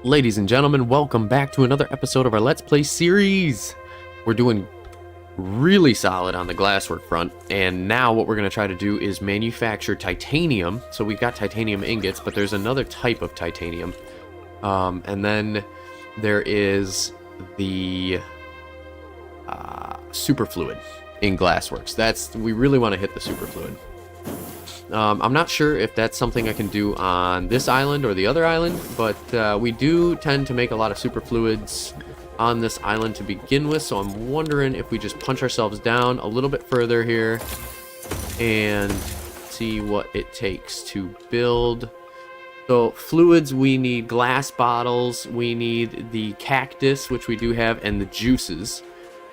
Ladies and gentlemen, welcome back to another episode of our Let's Play series. We're doing really solid on the glasswork front, and now what we're going to try to do is manufacture titanium. So we've got titanium ingots, but there's another type of titanium. And then there is the superfluid in glassworks. We really want to hit the superfluid. I'm not sure if that's something I can do on this island or the other island, but we do tend to make a lot of superfluids on this island to begin with, so I'm wondering if we just punch ourselves down a little bit further here and see what it takes to build. So fluids, we need glass bottles, we need the cactus, which we do have, and the juices.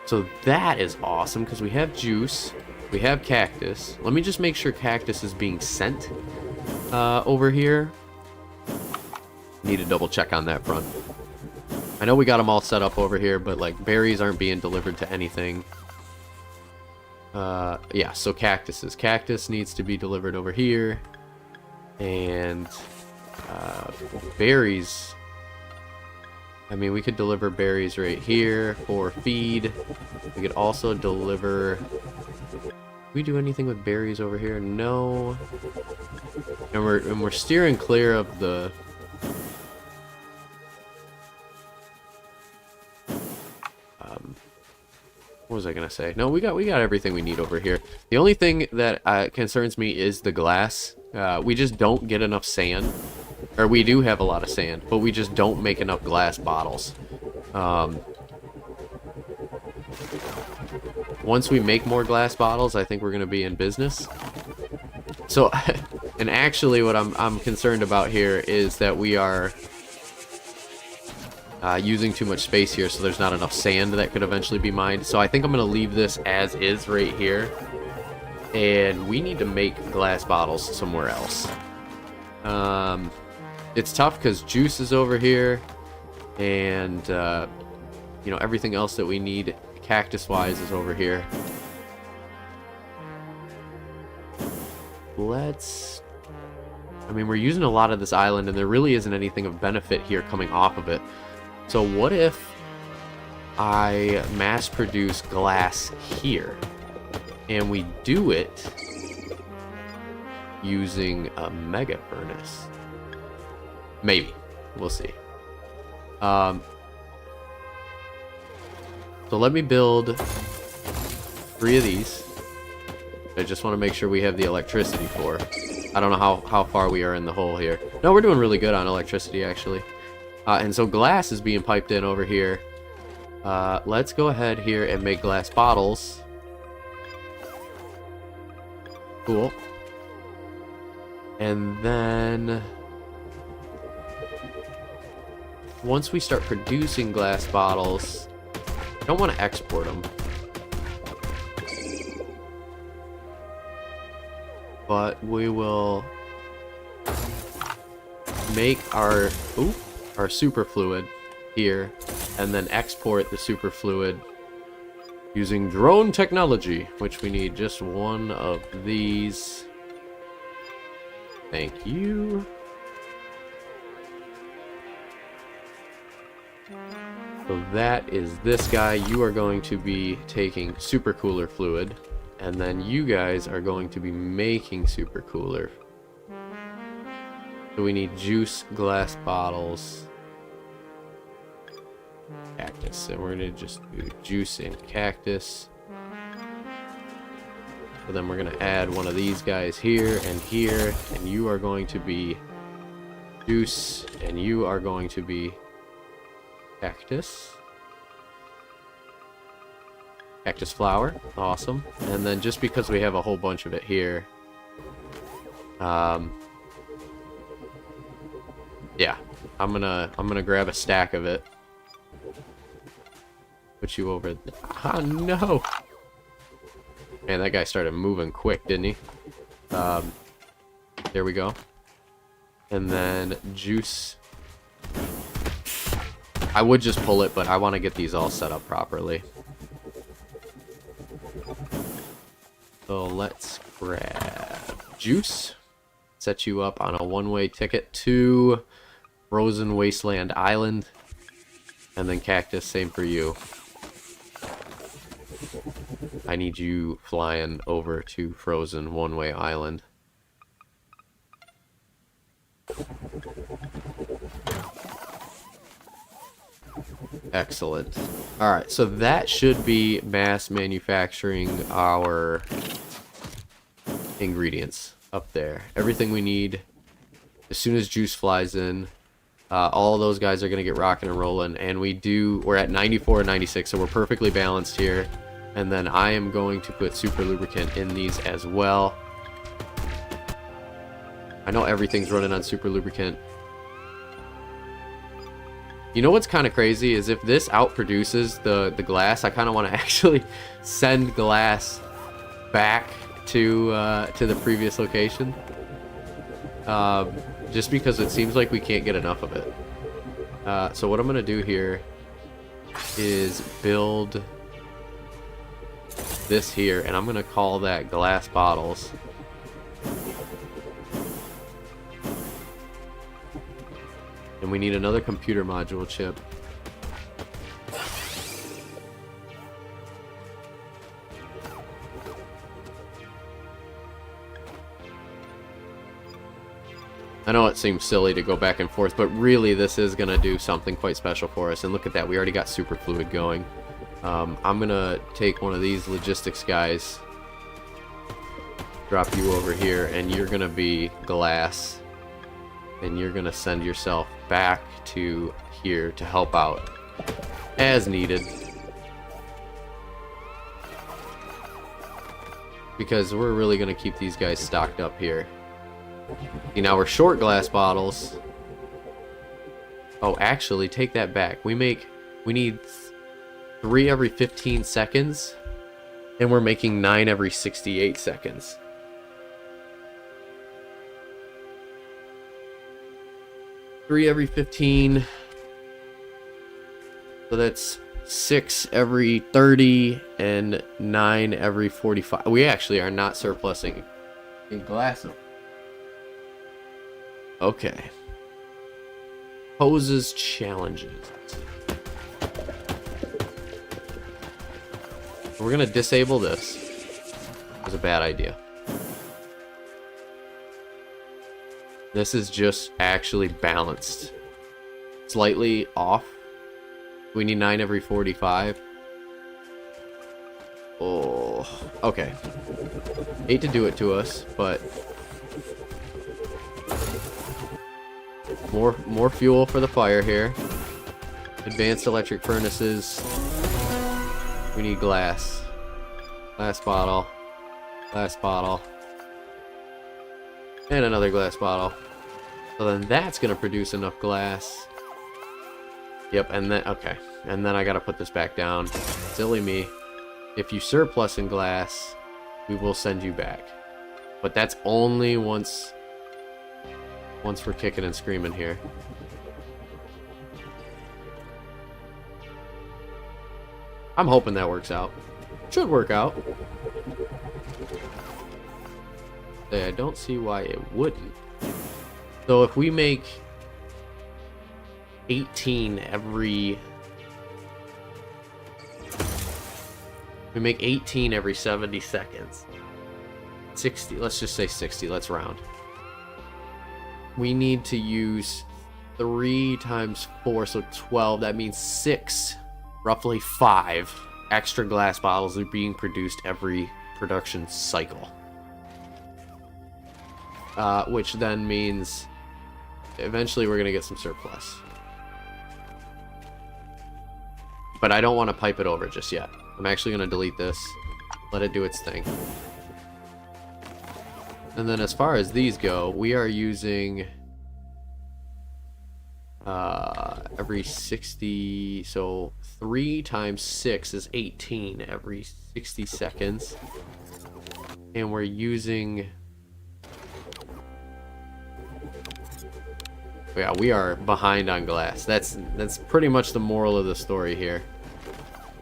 So that is awesome because we have juice. We have cactus. Let me just make sure cactus is being sent over here. Need to double check on that front. I know we got them all set up over here, but like berries aren't being delivered to anything. Yeah, so cactuses. Cactus needs to be delivered over here. And berries. I mean, we could deliver berries right here for feed. We could also deliver... we do anything with berries over here? No. And we're steering clear of the what was I gonna say? No, we got everything we need over here. The only thing that concerns me is the glass. We just don't get enough sand, or we do have a lot of sand, but we just don't make enough glass bottles. Once we make more glass bottles, I think we're going to be in business. So, and actually what I'm concerned about here is that we are using too much space here, so there's not enough sand that could eventually be mined. So I think I'm going to leave this as is right here. And we need to make glass bottles somewhere else. It's tough because juice is over here. And, you know, everything else that we need cactus-wise is over here. I mean, we're using a lot of this island, and there really isn't anything of benefit here coming off of it. So what if I mass-produce glass here, and we do it using a mega furnace? Maybe. We'll see. So let me build 3 of these. I just want to make sure we have the electricity for. I don't know how far we are in the hole here. No, we're doing really good on electricity, actually. And so glass is being piped in over here. Let's go ahead here and make glass bottles. Cool. And then once we start producing glass bottles, I don't want to export them, but we will make our superfluid here, and then export the superfluid using drone technology, which we need just one of these. Thank you. So that is this guy. You are going to be taking supercooler fluid, and then you guys are going to be making supercooler. So we need juice, glass bottles, cactus, and we're going to just do juice and cactus. So then we're going to add one of these guys here, and you are going to be juice, and you are going to be cactus. Cactus flower, awesome. And then just because we have a whole bunch of it here, yeah, I'm gonna grab a stack of it. Put you over. Oh no! Man, that guy started moving quick, didn't he? There we go. And then juice. I would just pull it, but I want to get these all set up properly. So let's grab juice. Set you up on a one-way ticket to Frozen Wasteland Island. And then Cactus, same for you. I need you flying over to Frozen One-Way Island. Excellent. Alright, so that should be mass manufacturing our ingredients up there. Everything we need. As soon as Juice flies in, all those guys are going to get rocking and rolling. And we're at 94 and 96, so we're perfectly balanced here. And then I am going to put super lubricant in these as well. I know everything's running on super lubricant. You know what's kind of crazy is if this outproduces the glass, I kind of want to actually send glass back to the previous location. Just because it seems like we can't get enough of it. So what I'm going to do here is build this here, and I'm going to call that glass bottles. And we need another computer module chip. I know it seems silly to go back and forth, but really this is going to do something quite special for us. And look at that, we already got Superfluid going. I'm going to take one of these logistics guys, drop you over here, and you're going to be glass. And you're going to send yourself back to here to help out as needed. Because we're really going to keep these guys stocked up here. See, now we're short glass bottles. Oh, actually, take that back. We need 3 every 15 seconds. And we're making 9 every 68 seconds. Three every 15. So that's 6 every 30 and 9 every 45. We actually are not surplusing in glass. Okay. Poses challenges. We're gonna disable this. It was a bad idea. This is just actually balanced. Slightly off. We need 9 every 45. Oh, okay. Hate to do it to us, but more fuel for the fire here. Advanced electric furnaces. We need glass. Glass bottle. Glass bottle. And another glass bottle. So then that's going to produce enough glass. Yep, and then, okay. And then I got to put this back down. Silly me. If you surplus in glass, we will send you back. But that's only once we're kicking and screaming here. I'm hoping that works out. Should work out. I don't see why it wouldn't. So if we make 18 every... We make 18 every 70 seconds. 60, let's just say 60, let's round. We need to use 3 times 4, so 12. That means 6, roughly 5 extra glass bottles are being produced every production cycle. Which then means eventually we're going to get some surplus. But I don't want to pipe it over just yet. I'm actually going to delete this, let it do its thing. And then as far as these go, we are using every 60, so 3 times 6 is 18 every 60 seconds. And we're using... Yeah, we are behind on glass. That's pretty much the moral of the story here.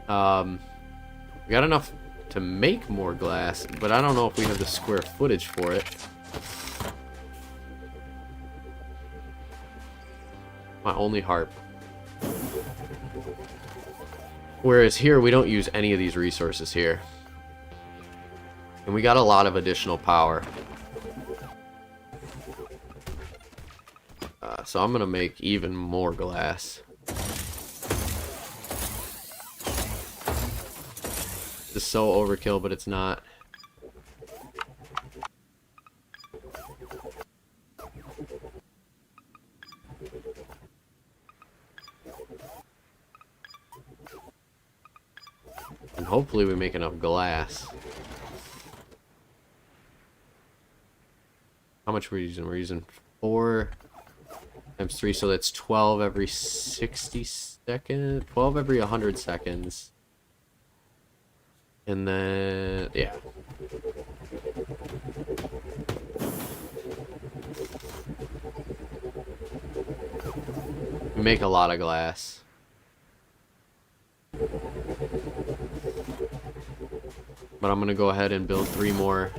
We got enough to make more glass, but I don't know if we have the square footage for it. My only harp. Whereas here, we don't use any of these resources here. And we got a lot of additional power. So I'm going to make even more glass. This is so overkill, but it's not. And hopefully we make enough glass. How much are we using? We're using 4 times 3, so that's 12 every 60 seconds, 12 every 100 seconds. And then, yeah. We make a lot of glass. But I'm gonna go ahead and build 3 more.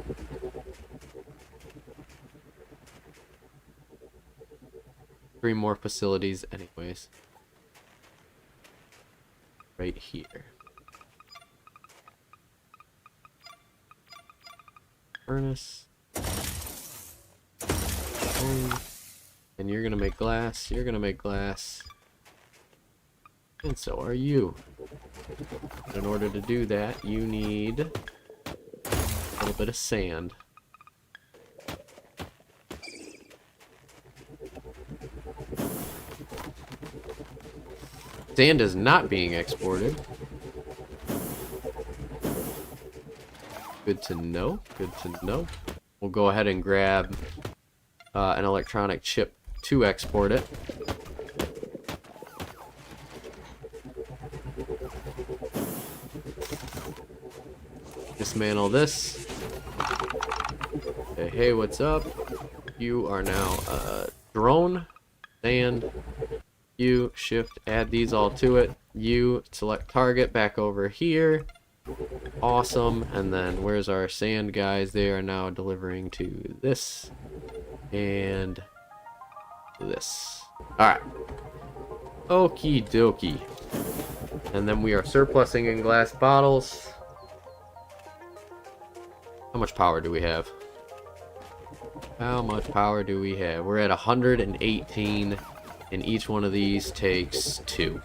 3 more facilities anyways. Right here. Furnace. And you're gonna make glass. You're gonna make glass. And so are you. In order to do that, you need a little bit of sand. Sand is not being exported. Good to know. Good to know. We'll go ahead and grab an electronic chip to export it. Dismantle this. Hey, what's up? You are now a drone. Sand. You shift, add these all to it. You select target back over here. Awesome. And then where's our sand guys? They are now delivering to this and this. Alright. Okie dokie. And then we are surplusing in glass bottles. How much power do we have? How much power do we have? We're at 118, and each one of these takes 2.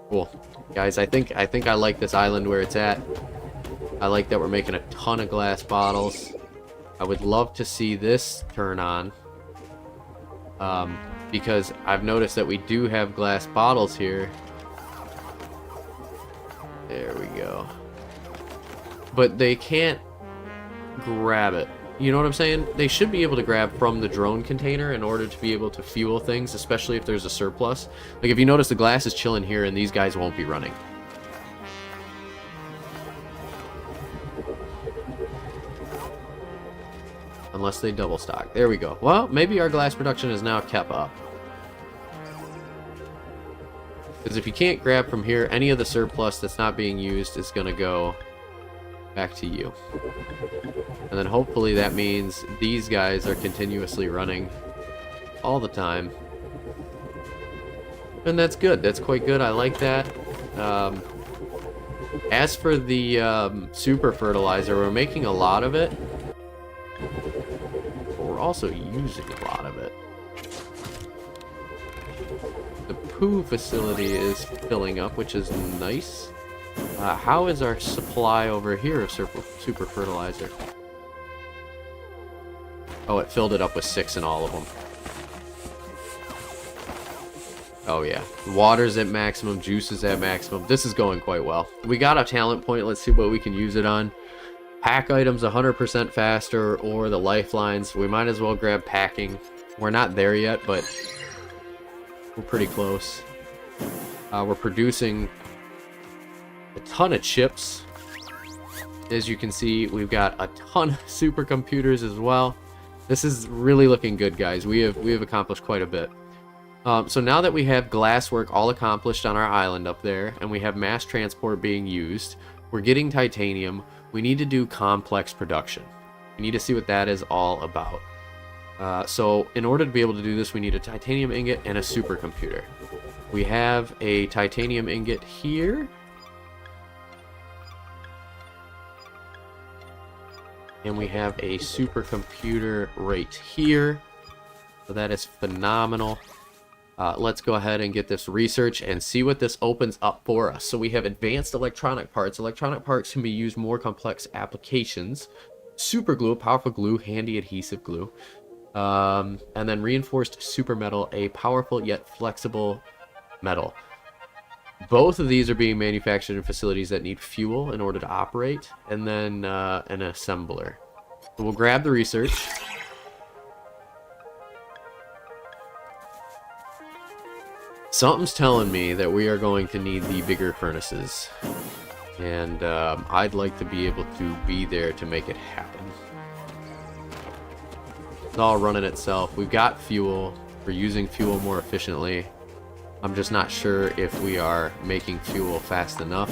Cool. Guys, I think I like this island where it's at. I like that we're making a ton of glass bottles. I would love to see this turn on. Because I've noticed that we do have glass bottles here. There we go. But they can't grab it. You know what I'm saying? They should be able to grab from the drone container in order to be able to fuel things, especially if there's a surplus. Like, if you notice, the glass is chilling here and these guys won't be running. Unless they double stock. There we go. Well, maybe our glass production is now kept up. Because if you can't grab from here, any of the surplus that's not being used is going to go back to you. And then hopefully that means these guys are continuously running all the time. And that's good. That's quite good. I like that. As for the super fertilizer, we're making a lot of it. But we're also using a lot of it. The poo facility is filling up, which is nice. How is our supply over here of super fertilizer? Oh, it filled it up with 6 in all of them. Oh yeah, water's at maximum, juice is at maximum. This is going quite well. We got a talent point. Let's see what we can use it on. Pack items 100% faster, or the lifelines. We might as well grab packing. We're not there yet, but we're pretty close. We're producing a ton of chips. As you can see, we've got a ton of supercomputers as well. This is really looking good, guys. We have accomplished quite a bit. So now that we have glasswork all accomplished on our island up there, and we have mass transport being used, we're getting titanium. We need to do complex production. We need to see what that is all about. So in order to be able to do this, we need a titanium ingot and a supercomputer. We have a titanium ingot here. And we have a supercomputer right here. So that is phenomenal. Let's go ahead and get this research and see what this opens up for us. So we have advanced electronic parts. Electronic parts can be used in more complex applications. Super glue, a powerful glue, handy adhesive glue. And then reinforced super metal, a powerful yet flexible metal. Both of these are being manufactured in facilities that need fuel in order to operate, and then an assembler. So we'll grab the research. Something's telling me that we are going to need the bigger furnaces, and I'd like to be able to be there to make it happen. It's all running itself. We've got fuel. We're using fuel more efficiently. I'm just not sure if we are making fuel fast enough.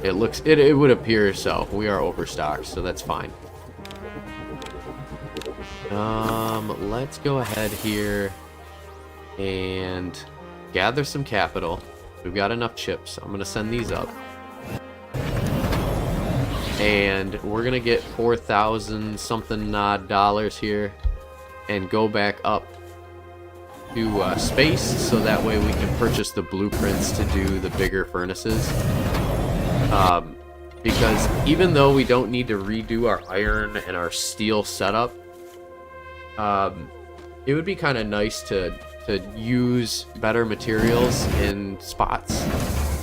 It would appear so. We are overstocked, so that's fine. Let's go ahead here and gather some capital. We've got enough chips. I'm gonna send these up. And we're gonna get 4,000 something odd dollars here and go back up to space, so that way we can purchase the blueprints to do the bigger furnaces. Because even though we don't need to redo our iron and our steel setup, it would be kind of nice to use better materials in spots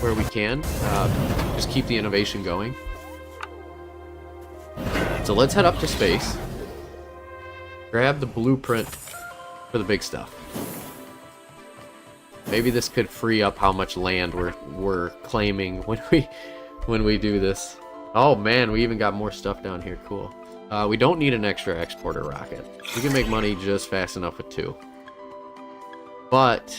where we can. Just keep the innovation going. So let's head up to space. Grab the blueprint for the big stuff. Maybe this could free up how much land we're claiming when we do this. Oh man, we even got more stuff down here. Cool. We don't need an extra exporter rocket. We can make money just fast enough with 2. But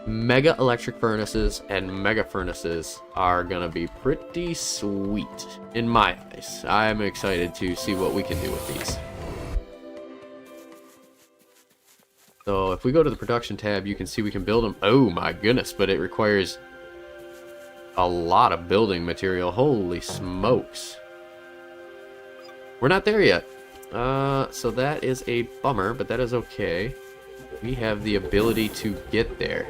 mega electric furnaces and mega furnaces are gonna be pretty sweet in my eyes. I'm excited to see what we can do with these. So if we go to the production tab, you can see we can build them. Oh my goodness, but it requires a lot of building material. Holy smokes. We're not there yet. So that is a bummer, but that is okay. We have the ability to get there.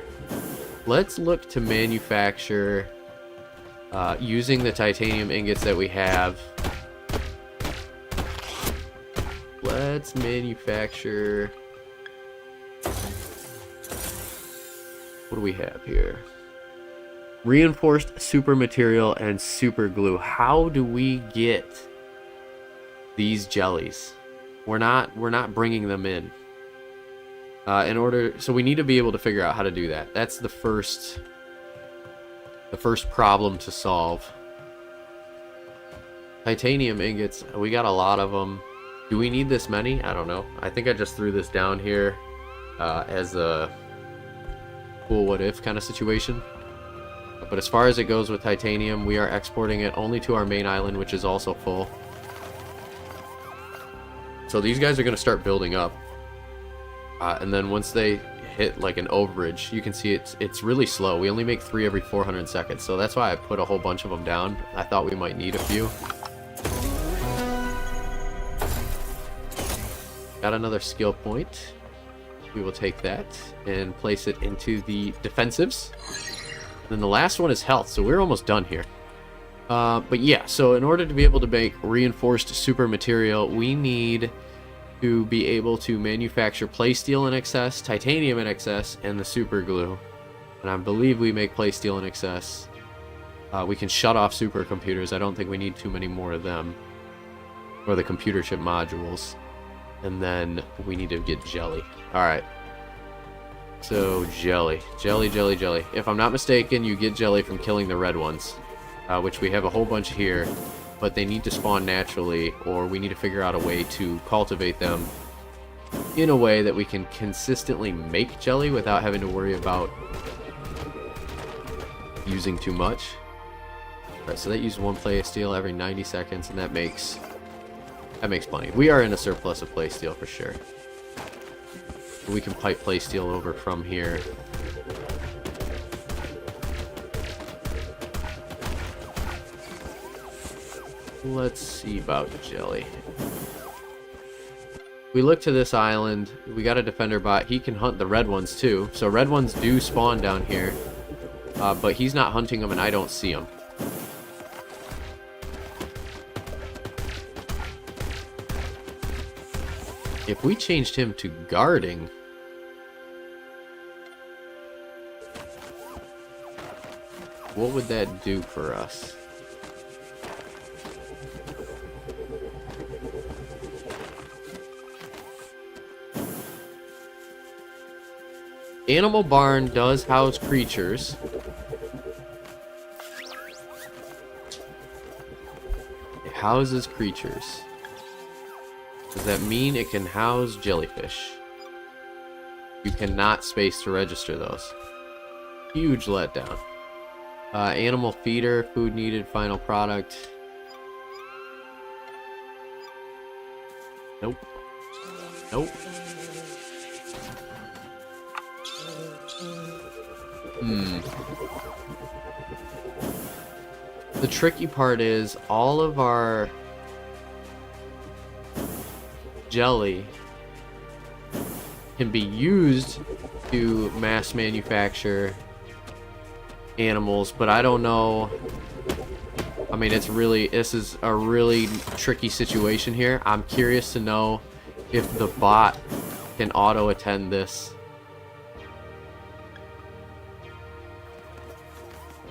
Let's look to manufacture using the titanium ingots that we have. Let's manufacture... What do we have here? Reinforced super material and super glue. How do we get these jellies? We're not bringing them in. So we need to be able to figure out how to do that. That's the first problem to solve. Titanium ingots, we got a lot of them. Do we need this many? I don't know. I think I just threw this down here as a cool what if kind of situation. But as far as it goes with titanium, we are exporting it only to our main island, which is also full. So these guys are going to start building up. And then once they hit like an overage, you can see it's really slow. We only make 3 every 400 seconds. So that's why I put a whole bunch of them down. I thought we might need a few. Got another skill point. We will take that and place it into the defensives. Then the last one is health, so we're almost done here. But yeah, so in order to be able to make reinforced super material, we need to be able to manufacture playsteel in excess, titanium in excess, and the super glue. And I believe we make playsteel in excess. We can shut off supercomputers. I don't think we need too many more of them. Or the computer chip modules. And then we need to get jelly. Alright. So, jelly. Jelly, jelly, jelly. If I'm not mistaken, you get jelly from killing the red ones. Which we have a whole bunch here. But they need to spawn naturally, or we need to figure out a way to cultivate them in a way that we can consistently make jelly without having to worry about using too much. Alright, so that used 1 play steel every 90 seconds, and that makes plenty. We are in a surplus of play steel for sure. We can pipe play steel over from here. Let's see about jelly. We look to this island. We got a defender bot. He can hunt the red ones too. So red ones do spawn down here. But he's not hunting them and I don't see them. If we changed him to guarding... what would that do for us? Animal barn does house creatures. It houses creatures. Does that mean it can house jellyfish? You cannot space to register those. Huge letdown. Animal feeder, food needed, final product. Nope. Nope. The tricky part is all of our jelly can be used to mass manufacture animals, but I don't know. I mean, this is a really tricky situation here. I'm curious to know if the bot can auto attend this.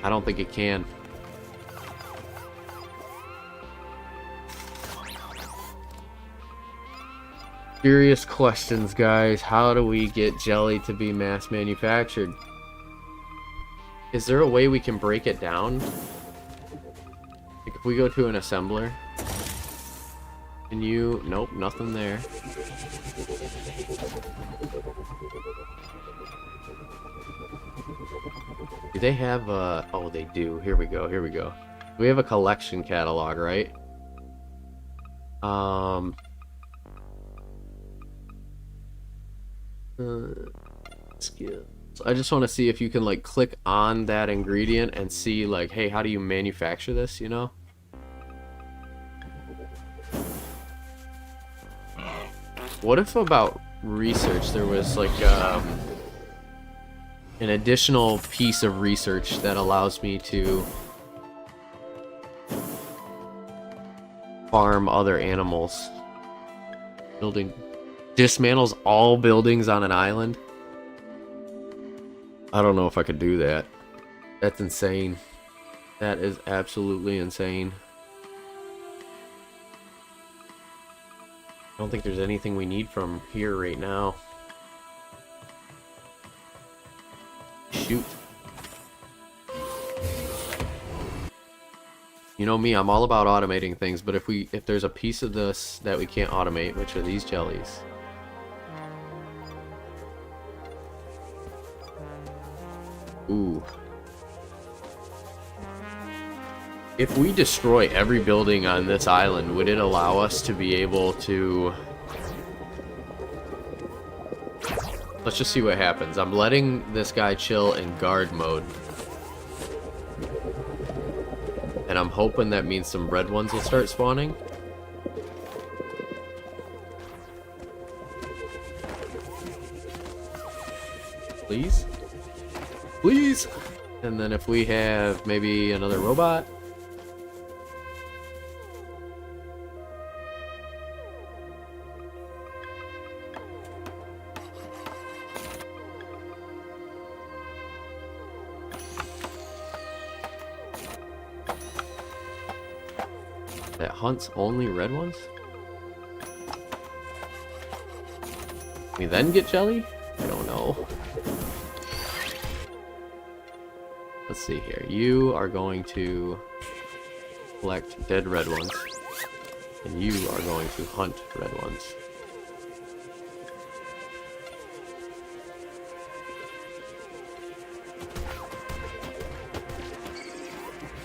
I don't think it can. Serious questions, guys. How do we get jelly to be mass manufactured? Is there a way we can break it down? Like if we go to an assembler. Can you... nope, nothing there. Do they have a... oh, they do. Here we go, here we go. We have a collection catalog, right? Skills. I just want to see if you can like click on that ingredient and see like, hey, how do you manufacture this, you know? What if about research there was like an additional piece of research that allows me to farm other animals? Building dismantles all buildings on an island? I don't know if I could do that. That's insane. That is absolutely insane. I don't think there's anything we need from here right now. Shoot. You know me, I'm all about automating things, but if there's a piece of this that we can't automate, which are these jellies. Ooh. If we destroy every building on this island, would it allow us to be able to... let's just see what happens. I'm letting this guy chill in guard mode. And I'm hoping that means some red ones will start spawning. Please? Please! And then if we have maybe another robot. That hunts only red ones? We then get jelly? I don't know. Let's see here. You are going to collect dead red ones. And you are going to hunt red ones.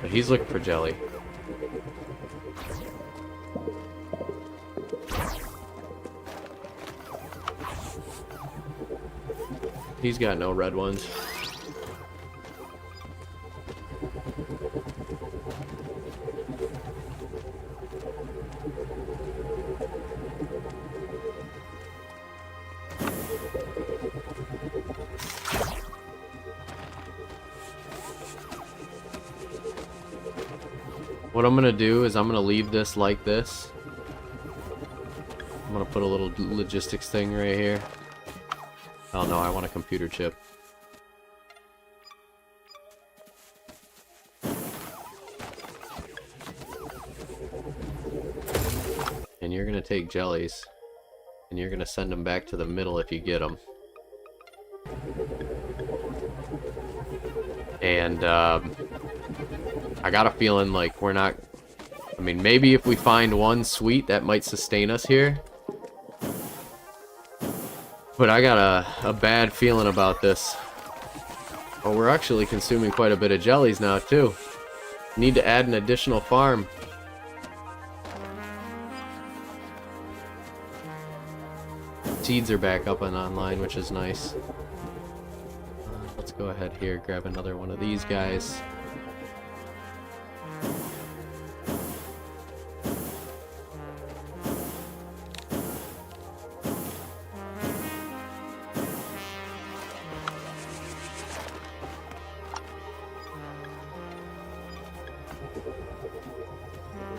So he's looking for jelly. He's got no red ones. What I'm gonna do is I'm gonna leave this like this. I'm gonna put a little logistics thing right here. Oh no, I want a computer chip. And you're gonna take jellies, and you're gonna send them back to the middle if you get them. And I got a feeling like we're not... I mean, maybe if we find one sweet, that might sustain us here. But I got a bad feeling about this. Oh, we're actually consuming quite a bit of jellies now, too. Need to add an additional farm. Seeds are back up and online, which is nice. Let's go ahead here, grab another one of these guys.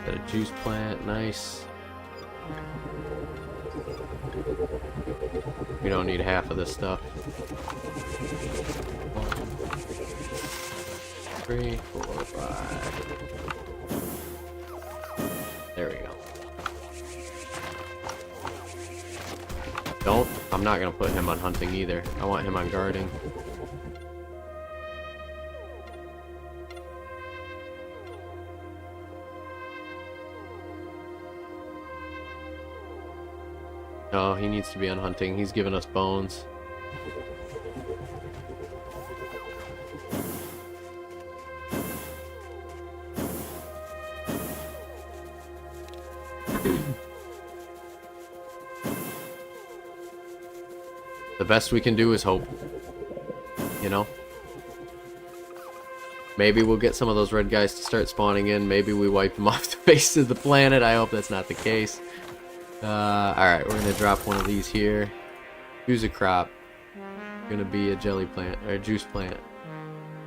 Got a juice plant, nice. We don't need half of this stuff. 1, 3, 4, 5. There we go. I'm not gonna put him on hunting either. I want him on guarding. Oh, he needs to be on hunting. He's giving us bones. The best we can do is hope. You know? Maybe we'll get some of those red guys to start spawning in. Maybe we wipe them off the face of the planet. I hope that's not the case. Alright, we're gonna drop one of these here. Choose a crop. You're gonna be a jelly plant, or a juice plant.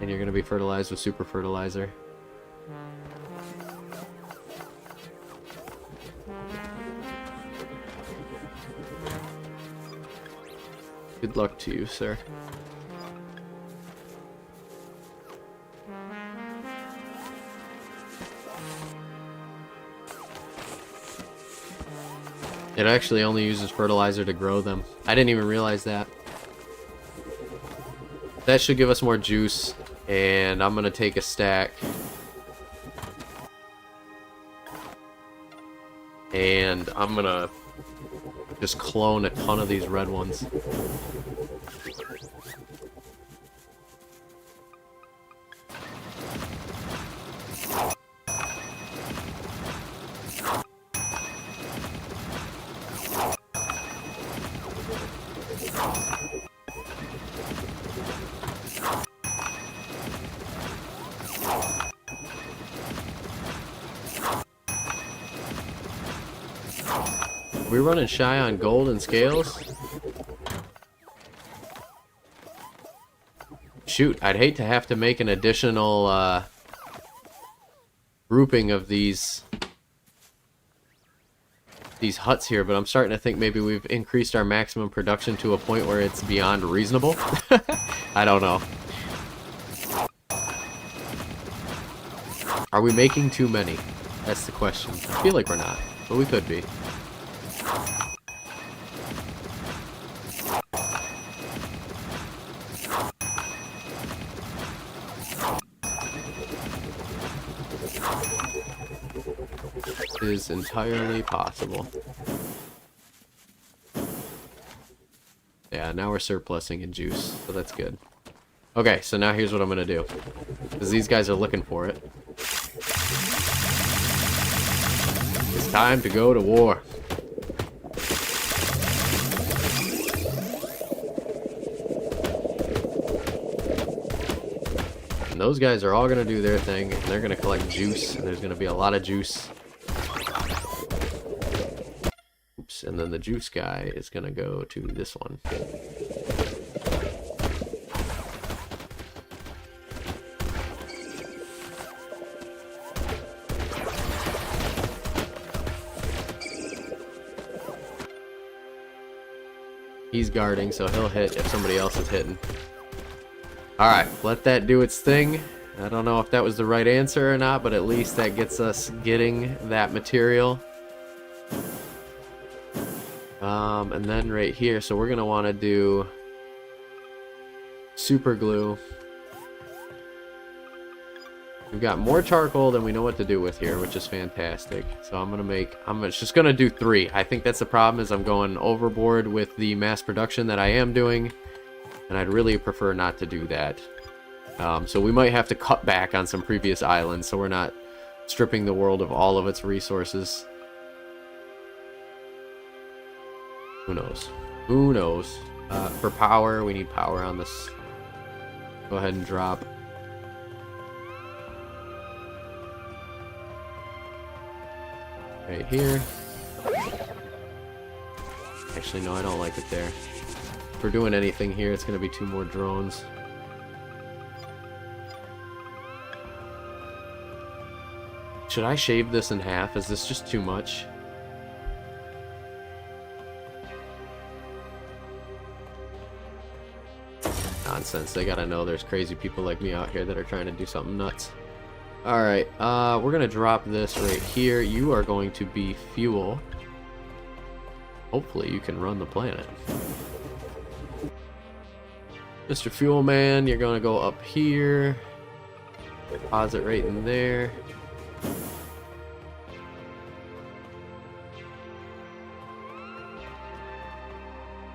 And you're gonna be fertilized with super fertilizer. Good luck to you, sir. It actually only uses fertilizer to grow them. I didn't even realize that. That should give us more juice, and I'm gonna take a stack. And I'm gonna just clone a ton of these red ones. We're running shy on gold and scales. Shoot, I'd hate to have to make an additional grouping of these huts here, but I'm starting to think maybe we've increased our maximum production to a point where it's beyond reasonable. I don't know. Are we making too many? That's the question. I feel like we're not, but we could be. Is entirely possible. Yeah, now we're surplusing in juice, so that's good. Okay, so now here's what I'm gonna do, because these guys are looking for it. It's time to go to war. And those guys are all going to do their thing, and they're going to collect juice, and there's going to be a lot of juice. Oops, and then the juice guy is going to go to this one. He's guarding, so he'll hit if somebody else is hitting. Alright, let that do its thing. I don't know if that was the right answer or not, but at least that gets us getting that material. And then right here, so we're going to want to do super glue. We've got more charcoal than we know what to do with here, which is fantastic. So I'm just going to do 3. I think that's the problem, is I'm going overboard with the mass production that I am doing, and I'd really prefer not to do that. So we might have to cut back on some previous islands so we're not stripping the world of all of its resources. Who knows? Who knows? For power, we need power on this. Go ahead and drop. Right here. Actually, no, I don't like it there. If we're doing anything here, it's going to be 2 more drones. Should I shave this in half? Is this just too much? Nonsense. They gotta know there's crazy people like me out here that are trying to do something nuts. Alright, we're gonna drop this right here. You are going to be fuel. Hopefully you can run the planet. Mr. Fuel Man, you're gonna go up here. Deposit right in there.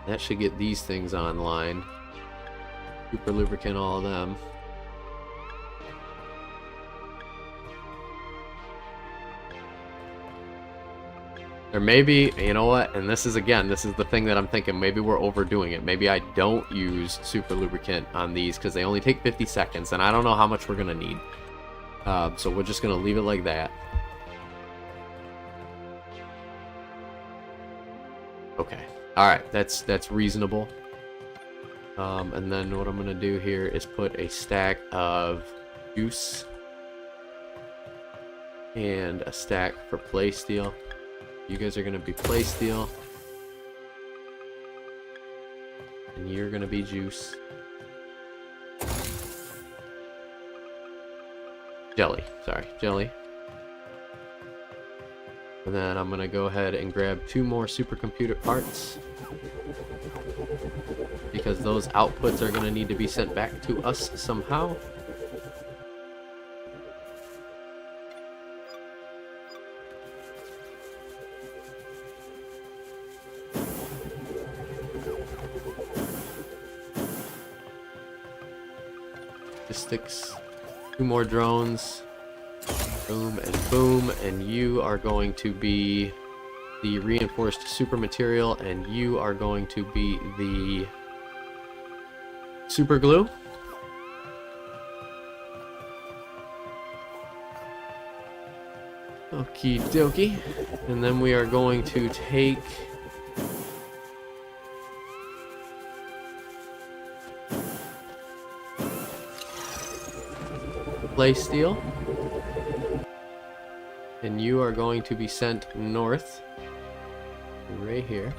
That should get these things online. Super lubricant, all of them. Or maybe, you know what, and this is the thing that I'm thinking, maybe we're overdoing it. Maybe I don't use super lubricant on these because they only take 50 seconds, and I don't know how much we're going to need. So we're just going to leave it like that. Okay. Alright, that's reasonable. And then what I'm going to do here is put a stack of juice and a stack for play steel. You guys are going to be play steel. And you're going to be juice. Jelly. Sorry, jelly. And then I'm going to go ahead and grab 2 more supercomputer parts, because those outputs are going to need to be sent back to us somehow. Sticks, 2 more drones, boom and boom, and you are going to be the reinforced super material, and you are going to be the super glue. Okie dokie, and then we are going to take play steel, and you are going to be sent north right here,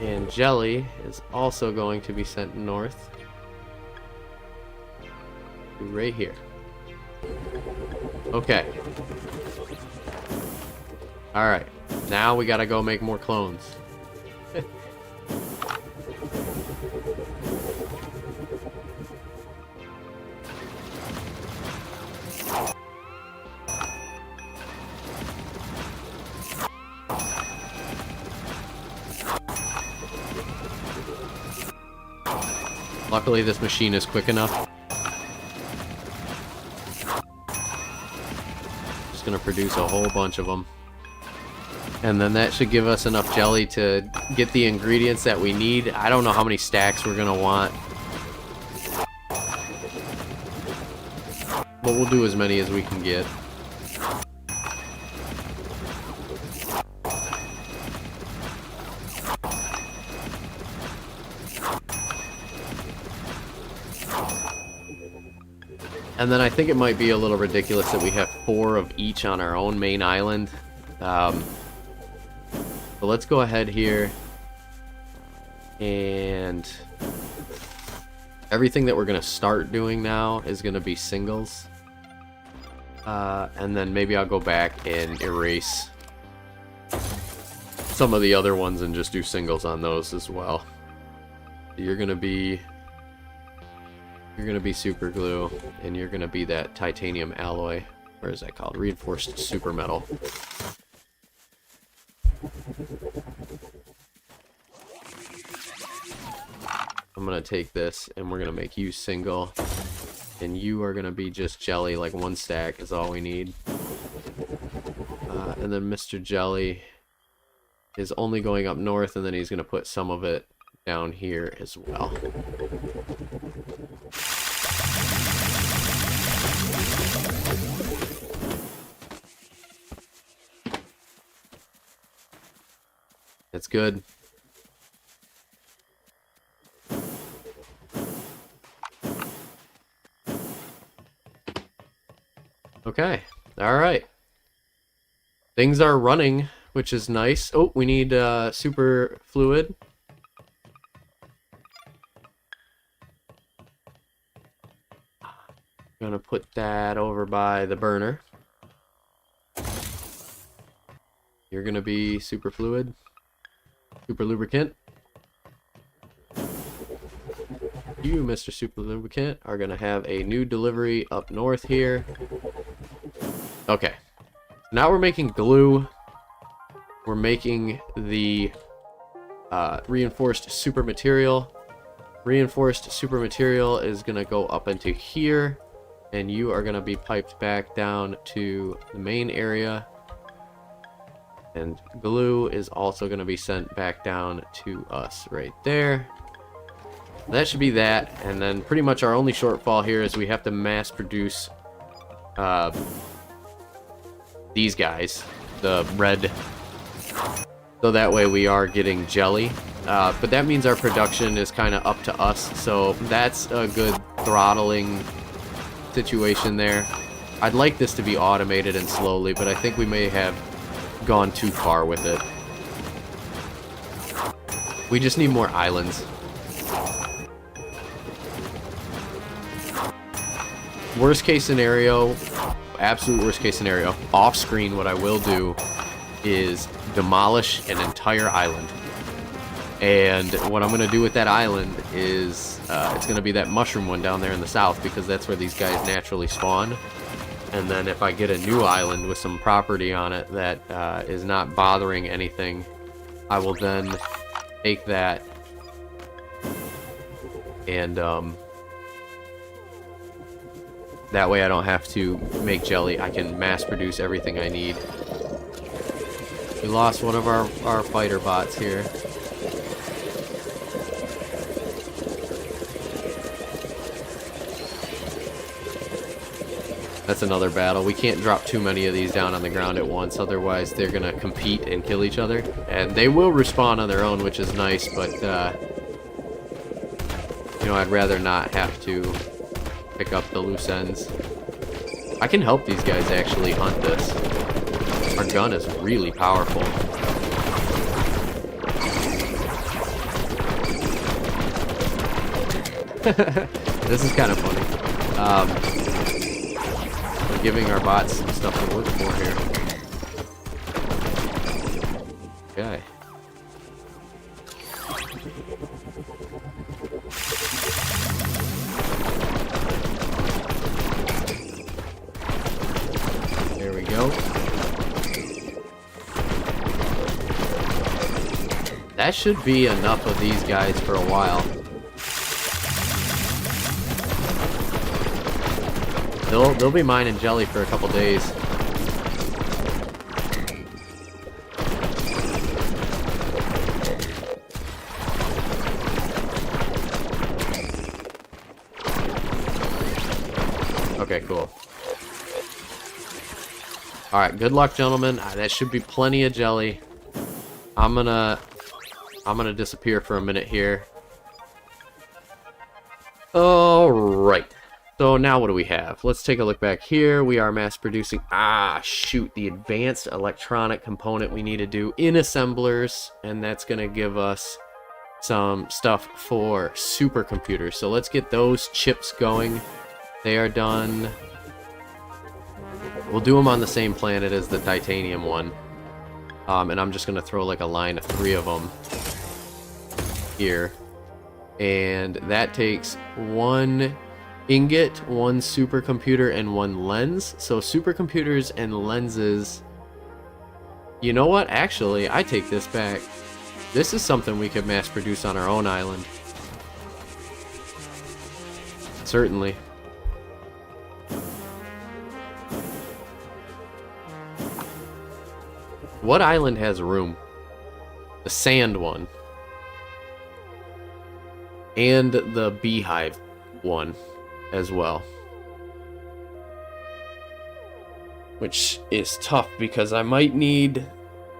and jelly is also going to be sent north right here. Okay, alright, now we gotta go make more clones. Luckily, this machine is quick enough. produce a whole bunch of them. And then that should give us enough jelly to get the ingredients that we need. I don't know how many stacks we're going to want, but we'll do as many as we can get. And then I think it might be a little ridiculous that we have 4 of each on our own main island. But let's go ahead here, and everything that we're going to start doing now is going to be singles. And then maybe I'll go back and erase some of the other ones and just do singles on those as well. You're going to be super glue, and you're going to be that titanium alloy. Where is that called? Reinforced super metal. I'm going to take this, and we're going to make you single, and you are going to be just jelly. Like 1 stack is all we need. And then Mr. Jelly is only going up north, and then he's going to put some of it down here as well. That's good. Okay. All right. Things are running, which is nice. Oh, we need Superfluid. Gonna put that over by the burner. You're gonna be Superfluid. Super Lubricant. You, Mr. Super Lubricant, are going to have a new delivery up north here. Okay. Now we're making glue. We're making the reinforced super material. Reinforced super material is going to go up into here, and you are going to be piped back down to the main area. And glue is also going to be sent back down to us right there. That should be that. And then pretty much our only shortfall here is we have to mass produce these guys, the red, so that way we are getting jelly. But that means our production is kind of up to us, so that's a good throttling situation there. I'd like this to be automated and slowly, but I think we may have gone too far with it. We just need more islands. Worst case scenario, absolute worst case scenario, off screen what I will do is demolish an entire island. And what I'm going to do with that island is it's going to be that mushroom one down there in the south, because that's where these guys naturally spawn. And then if I get a new island with some property on it that is not bothering anything, I will then take that and that way I don't have to make jelly. I can mass produce everything I need. We lost one of our fighter bots here. That's another battle. We can't drop too many of these down on the ground at once, otherwise they're going to compete and kill each other. And they will respawn on their own, which is nice, but, you know, I'd rather not have to pick up the loose ends. I can help these guys actually hunt this. Our gun is really powerful. This is kind of funny. We're giving our bots some stuff to look for here. Okay. There we go. That should be enough of these guys for a while. They'll be mining jelly for a couple days. Okay, cool. Alright, good luck, gentlemen. That should be plenty of jelly. I'm gonna disappear for a minute here. Alright. So now what do we have? Let's take a look back here. We are mass producing... Ah, shoot. The advanced electronic component we need to do in assemblers. And that's going to give us some stuff for supercomputers. So let's get those chips going. They are done. We'll do them on the same planet as the titanium one. And I'm just going to throw like a line of 3 of them here. And that takes 1 ingot, 1 supercomputer, and 1 lens. So supercomputers and lenses... You know what? Actually, I take this back. This is something we could mass produce on our own island. Certainly. What island has room? The sand one. And the beehive one as well. Which is tough because I might need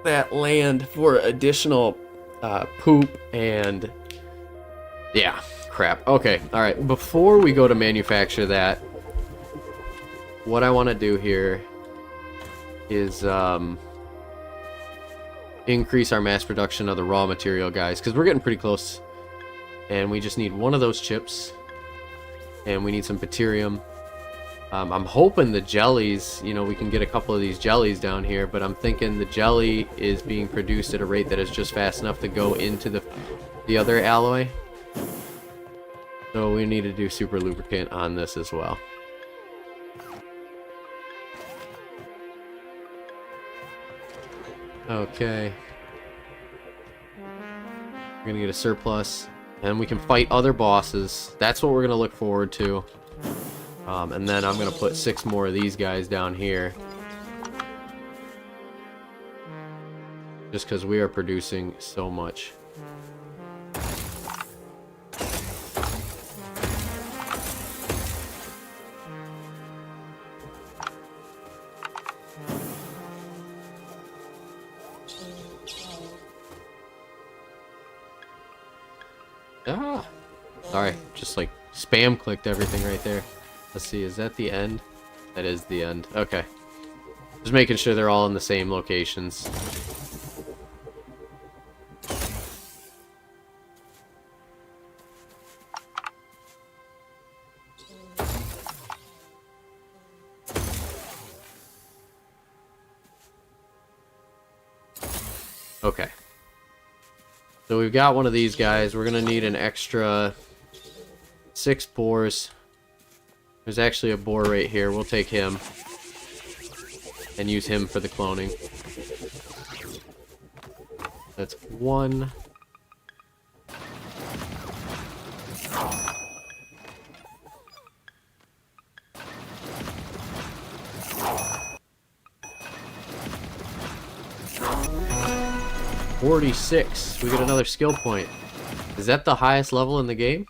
that land for additional poop and... Yeah, crap. Okay, alright. Before we go to manufacture that, what I want to do here is increase our mass production of the raw material, guys, because we're getting pretty close. And we just need 1 of those chips. And we need some deuterium. I'm hoping the jellies, you know, we can get a couple of these jellies down here, but I'm thinking the jelly is being produced at a rate that is just fast enough to go into the other alloy. So we need to do super lubricant on this as well. Okay. We're gonna get a surplus. And we can fight other bosses. That's what we're going to look forward to. And then I'm going to put 6 more of these guys down here. Just because we are producing so much. Ah, sorry, just like spam clicked everything right there. Let's see, is that the end? That is the end. Okay. Just making sure they're all in the same locations. Okay. So we've got one of these guys. We're going to need an extra 6 boars. There's actually a boar right here. We'll take him and use him for the cloning. That's 1. $46. We get another skill point. Is that the highest level in the game?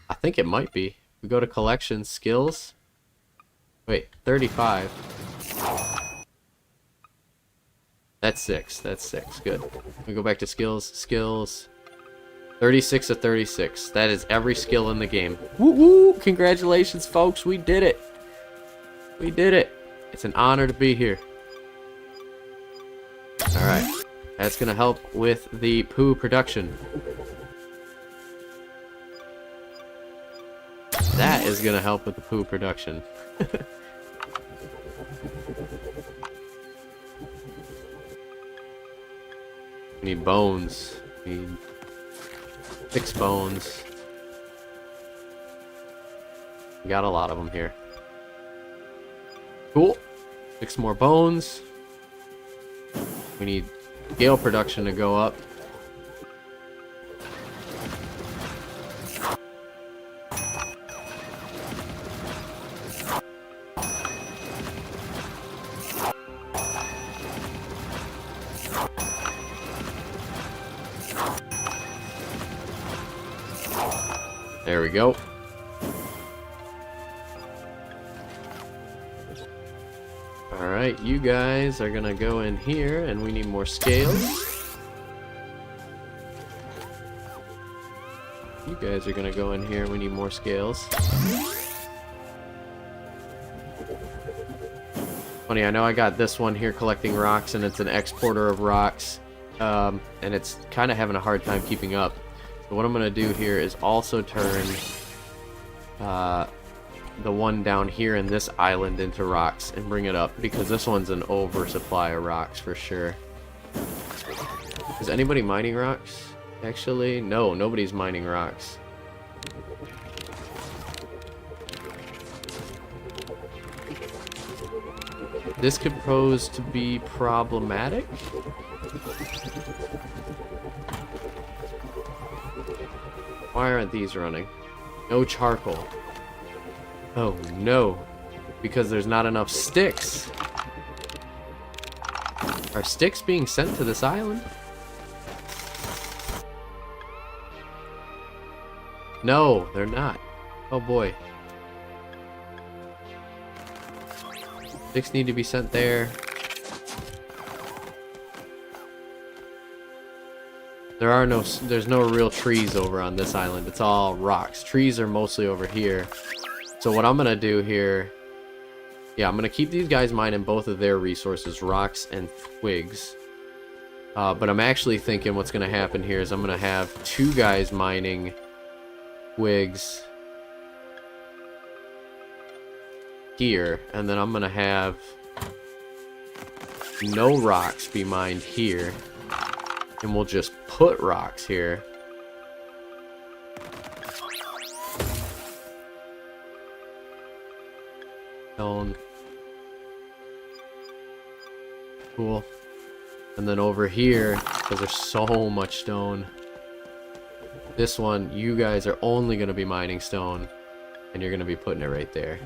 I think it might be. We go to collections, skills. Wait, 35. That's 6. That's 6. Good. We go back to skills. Skills. 36 of 36. That is every skill in the game. Woo woo! Congratulations, folks. We did it. We did it. It's an honor to be here. Alright, that's going to help with the poo production. That is going to help with the poo production. We need bones. We need 6 bones. We got a lot of them here. Cool. 6 more bones. We need scale production to go up. There we go. Alright, you guys are gonna go in here, and we need more scales. You guys are gonna go in here, we need more scales. Funny, I know I got this one here collecting rocks, and it's an exporter of rocks, and it's kind of having a hard time keeping up. So what I'm gonna do here is also turn the one down here in this island into rocks and bring it up, because this one's an oversupply of rocks for sure. Is anybody mining rocks? Actually, no, nobody's mining rocks. This could pose to be problematic. Why aren't these running? No charcoal. Oh no, because there's not enough sticks. Are sticks being sent to this island? No, they're not. Oh boy. Sticks need to be sent there. There's no real trees over on this island. It's all rocks. Trees are mostly over here. So what I'm gonna do here, yeah, I'm gonna keep these guys mining both of their resources, rocks and twigs. But I'm actually thinking what's gonna happen here is I'm gonna have two guys mining twigs here, and then I'm gonna have no rocks be mined here, and we'll just put rocks here. Stone. Cool. And then over here, because there's so much stone, this one, you guys are only going to be mining stone, and you're going to be putting it right there.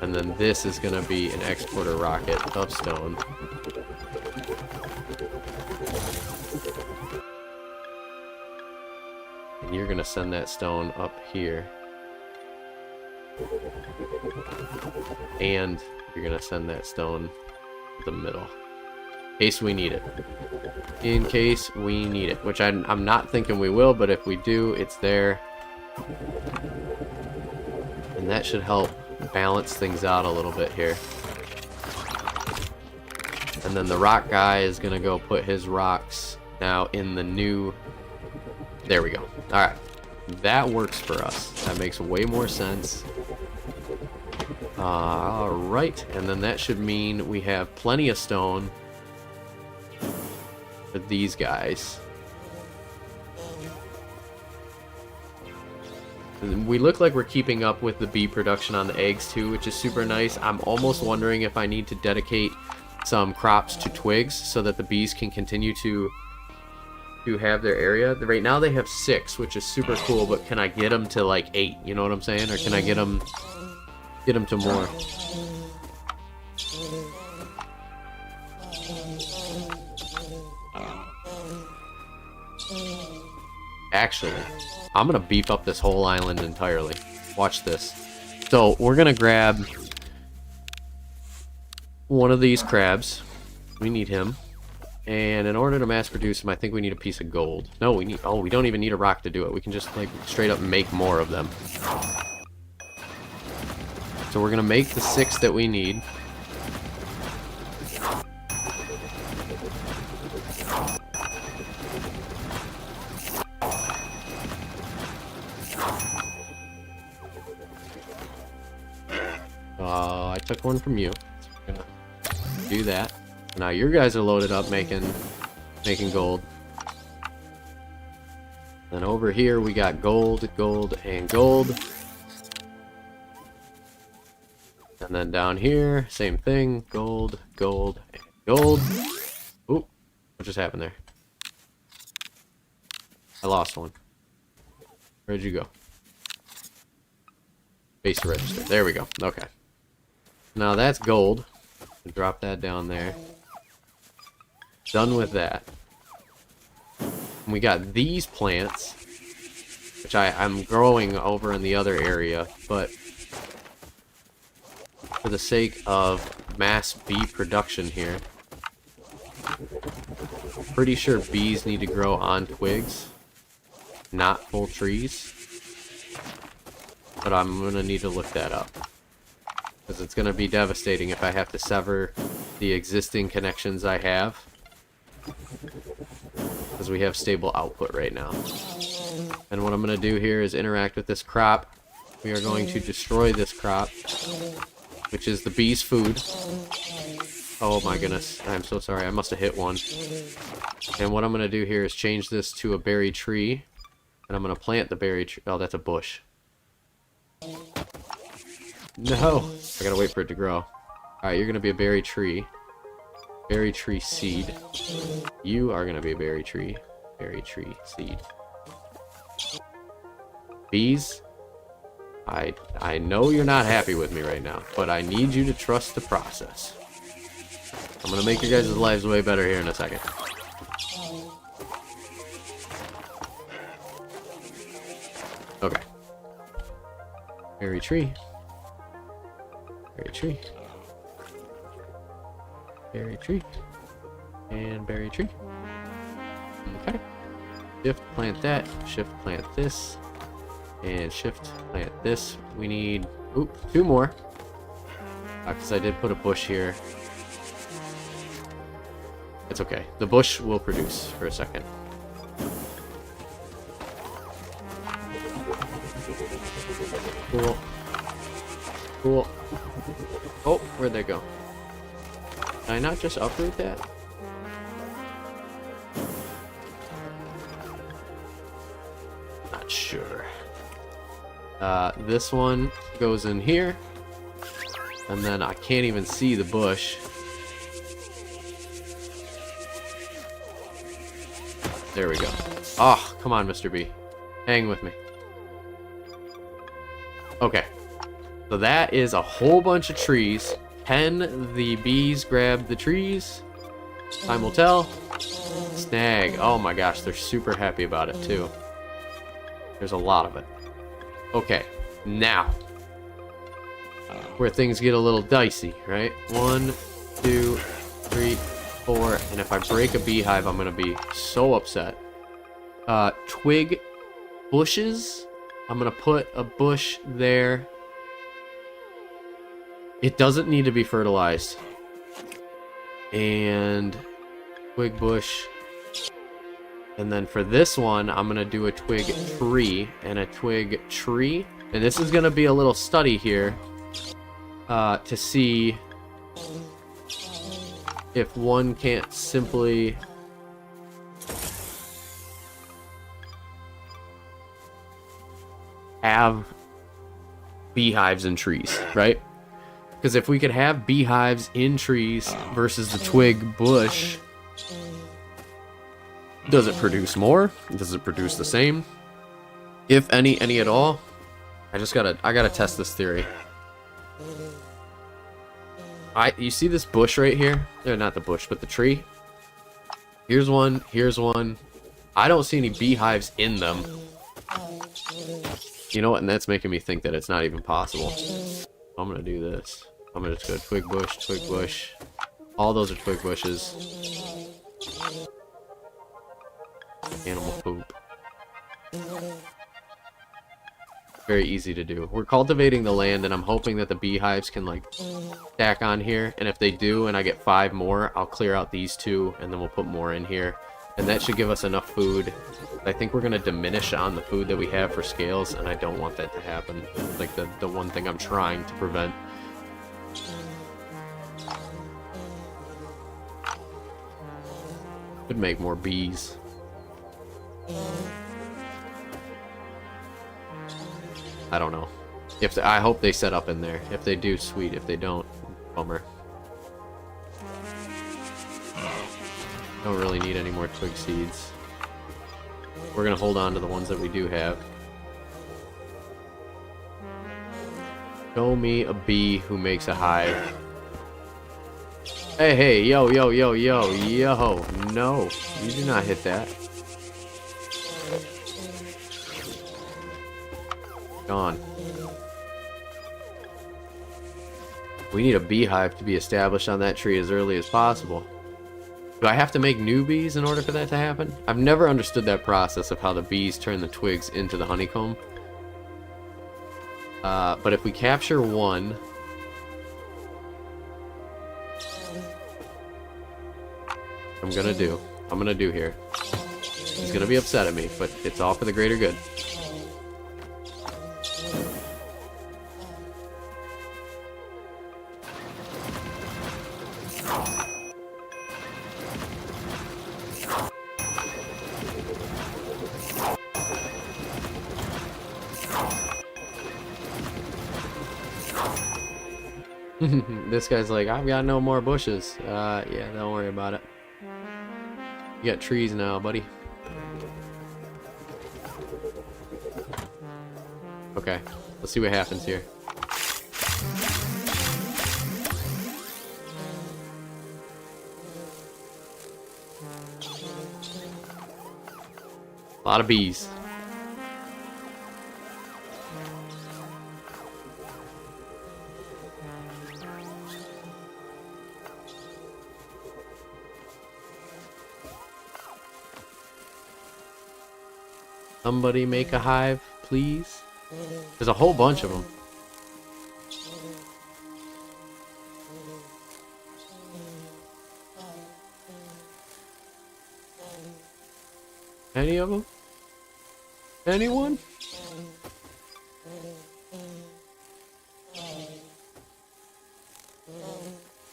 And then this is going to be an exporter rocket of stone. And you're going to send that stone up here. And you're going to send that stone to the middle. In case we need it. In case we need it. Which I'm not thinking we will, but if we do, it's there. And that should help balance things out a little bit here. And then the rock guy is going to go put his rocks now in the new... There we go. Alright. That works for us. That makes way more sense. Alright. And then that should mean we have plenty of stone for these guys. And we look like we're keeping up with the bee production on the eggs too, which is super nice. I'm almost wondering if I need to dedicate some crops to twigs so that the bees can continue to have their area. Right now they have 6, which is super cool, but can I get them to like 8? You know what I'm saying? Or can I get them to more? Actually, I'm gonna beef up this whole island entirely. Watch this. So we're gonna grab one of these crabs. We need him. And in order to mass produce them, I think we need a piece of gold. No, we need... Oh, we don't even need a rock to do it. We can just, like, straight up make more of them. So we're gonna make the 6 that we need. I took one from you. So we're gonna do that. Now your guys are loaded up making gold. Then over here we got gold, gold, and gold. And then down here, same thing, gold, gold, and gold. Oop, what just happened there? I lost one. Where'd you go? Base register. There we go. Okay. Now that's gold. Drop that down there. Done with that. And we got these plants, which I'm growing over in the other area, but for the sake of mass bee production here. Pretty sure bees need to grow on twigs, not full trees. But I'm going to need to look that up. Because it's going to be devastating if I have to sever the existing connections I have. Because we have stable output right now. And what I'm going to do here is interact with this crop. We are going to destroy this crop, which is the bees' food. Oh my goodness, I'm so sorry, I must have hit one. And what I'm going to do here is change this to a berry tree. And I'm going to plant the berry tree. Oh, that's a bush. No! I gotta wait for it to grow. Alright, you're gonna be a berry tree. Berry tree seed. You are gonna be a berry tree. Berry tree seed. Bees, I know you're not happy with me right now, but I need you to trust the process. I'm gonna make your guys' lives way better here in a second. Okay. Berry tree. Berry tree. Berry tree. And berry tree. Okay. Shift plant that. Shift plant this. And shift plant this. We need, oop, 2 more. Because I did put a bush here. It's okay. The bush will produce for a second. Cool. Cool. Oh, where'd they go? Can I not just uproot that? Not sure. This one goes in here. And then I can't even see the bush. There we go. Oh, come on, Mr. B. Hang with me. Okay. So that is a whole bunch of trees. Can the bees grab the trees? Time will tell. Snag. Oh my gosh, they're super happy about it too. There's a lot of it. Okay, now. Where things get a little dicey, right? 1, 2, 3, 4. And if I break a beehive, I'm going to be so upset. Twig bushes. I'm going to put a bush there. It doesn't need to be fertilized. And twig bush. And then for this one, I'm going to do a twig tree and a twig tree. And this is going to be a little study here to see if one can't simply have beehives in trees, right? Because if we could have beehives in trees versus the twig bush, does it produce more? Does it produce the same? If any at all? I gotta test this theory. You see this bush right here? Not the bush, but the tree. Here's one, here's one. I don't see any beehives in them. You know what? And that's making me think that it's not even possible. I'm gonna do this. I'm gonna just go twig bush. All those are twig bushes. Animal poop. Very easy to do. We're cultivating the land, and I'm hoping that the beehives can like stack on here. And if they do, and I get 5 more, I'll clear out these 2, and then we'll put more in here. And that should give us enough food. I think we're gonna diminish on the food that we have for scales, and I don't want that to happen. It's like the one thing I'm trying to prevent. Could make more bees. I don't know. I hope they set up in there. If they do, sweet. If they don't, bummer. Don't really need any more twig seeds. We're gonna hold on to the ones that we do have. Show me a bee who makes a hive. Hey, yo. No, you do not hit that. Gone. We need a beehive to be established on that tree as early as possible. Do I have to make new bees in order for that to happen? I've never understood that process of how the bees turn the twigs into the honeycomb. But if we capture one... I'm gonna do here. He's gonna be upset at me, but it's all for the greater good. This guy's like, I've got no more bushes. Yeah, don't worry about it. You got trees now, buddy. Okay, let's see what happens here. A lot of bees. Somebody make a hive, please. There's a whole bunch of them. Any of them? Anyone?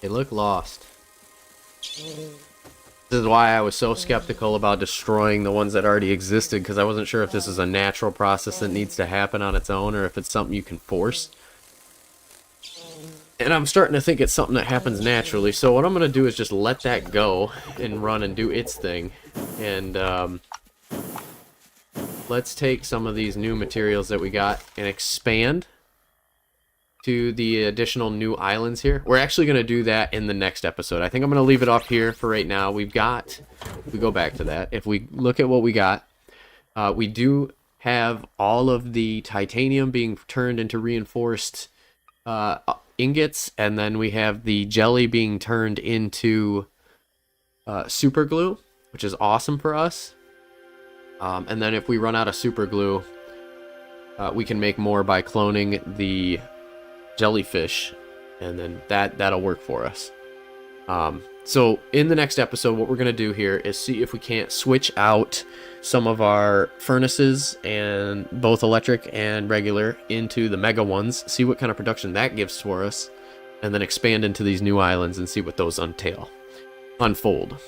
They look lost. This is why I was so skeptical about destroying the ones that already existed, because I wasn't sure if this is a natural process that needs to happen on its own or if it's something you can force. And I'm starting to think it's something that happens naturally, so what I'm going to do is just let that go and run and do its thing. And let's take some of these new materials that we got and expand to the additional new islands here. We're actually going to do that in the next episode. I think I'm going to leave it off here for right now. We go back to that. If we look at what we got, we do have all of the titanium being turned into reinforced ingots, and then we have the jelly being turned into super glue, which is awesome for us. And then if we run out of super glue, we can make more by cloning the jellyfish, and then that'll work for us. So in the next episode, what we're going to do here is see if we can't switch out some of our furnaces, and both electric and regular, into the mega ones, see what kind of production that gives for us, and then expand into these new islands and see what those unfold.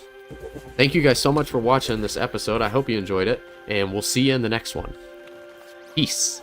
Thank you guys so much for watching this episode. I hope you enjoyed it, and we'll see you in the next one. Peace.